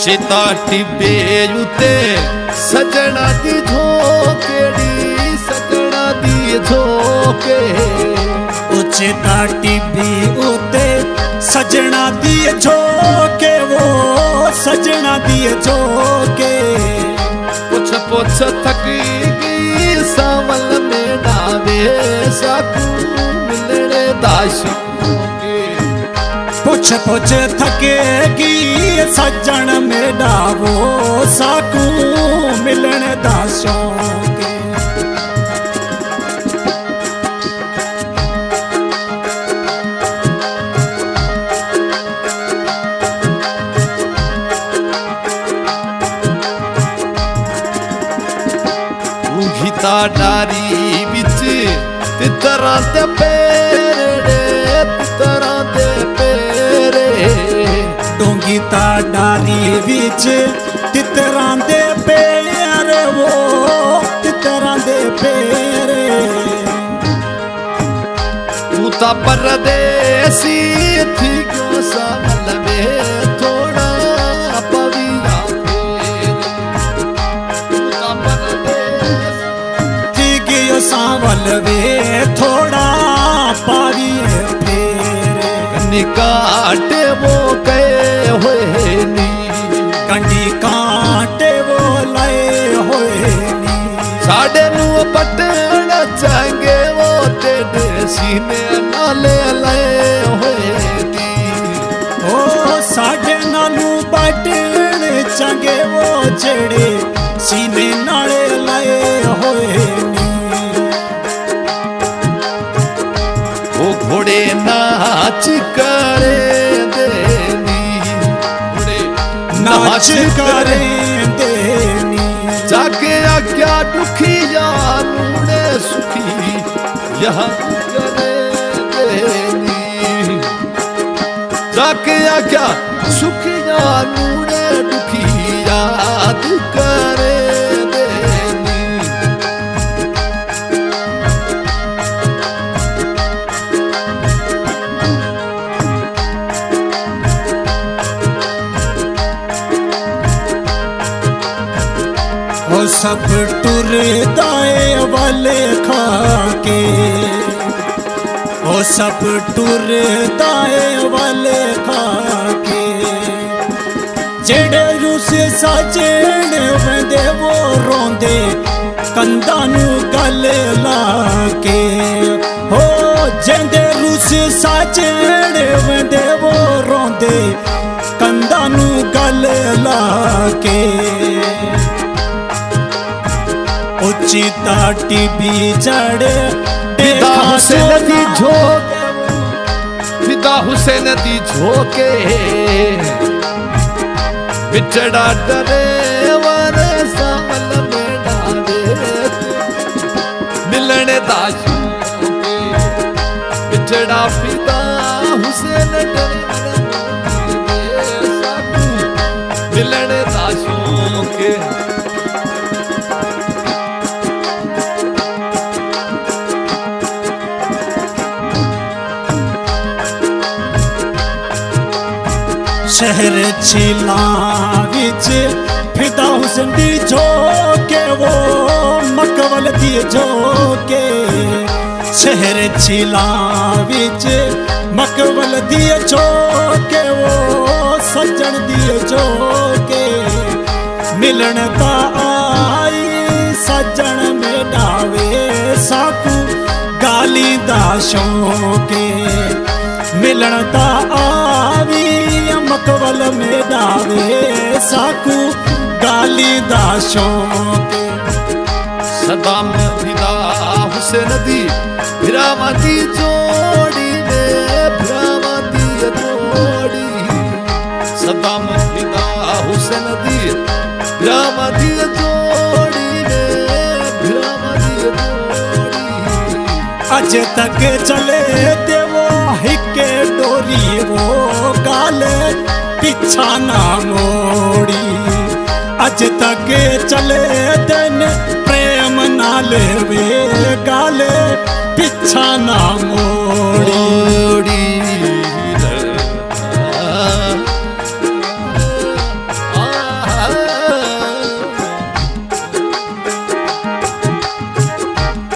चिता टिबे उते सजना दी झोकेड़ी सजना दी झोके चिता टिबे उते सजना दी झोके वो सजना दी झोके पुछ पुछ थकी गई सावल में डावे साकू मिलने दाशों पुछ पुछ थकेगी सजन में डावो साकू मिलन दासों के गीता डारी बिच तितरा दे पेरे तितरा दे पेरे डोंगीता डारी बिच तितरा दे पेरे वो तितरा दे पेरे तू ता परदेसी थी क्यों सावल में थोड़ा पविया तू ता परदेसी थी क्यों सावल में थोड़ा पाविए फेरे निकाटे वो गए हुए नी कंडी काटे वो लए हुए नी साढ़े नू पटन चंगे वो तेरे सीने नाले लए हुए नी ओ साढ़े नालू पटन चंगे वो जेड़े सीने नाले लए हुए नी वो घोड़े नाच करे देनी घोड़े नाच करे देनी जाके आज्ञा दुखी यानूने सुखी यहाँ करे देनी जाके आज्ञा सुखी यानूने दुखी याद करे देनी ओ सब टुर दाए वाले खाके ओ सब टुर दाए वाले खाके जेड़े रूस साजण वंदे वो रोंदे कंधा नू गले लाके हो जेंदे रूस साजण वंदे वो रोंदे कंधा नू गले लाके उच्ची ताटी भी चढ़े फिदा हुसैन दी झोके फिदा हुसैन दी झोके बिछड़ा डरे वर सावल में डावे मिलने दाशों के बिछड़ा फिदा हुसैन डरे साकू मिलने दाशों के शहर छिला विच फिदा हुसैन दी झोके वो मकवल दी झोके शहर छिला विच मकवल दी झोके वो सज्जन दी झोके मिलन ता आई सज्जन में डावे साकू गाली दा शौके मिलन ता आवी मकवल में डावे साकू गाली दा शौके सदाम फिदा हुसैन दी भ्रामा दी जोड़ी में भ्रामा दी जोड़ी सदाम फिदा हुसैन दी भ्रामा दी जोड़ी में भ्रामा दी जोड़ी अज तक चले ते वो हिके डोरी वो गाले पिछा ना मोड़ी अज तक चले दिन प्रेम नाले वे गाले पिछा ना मोड़ी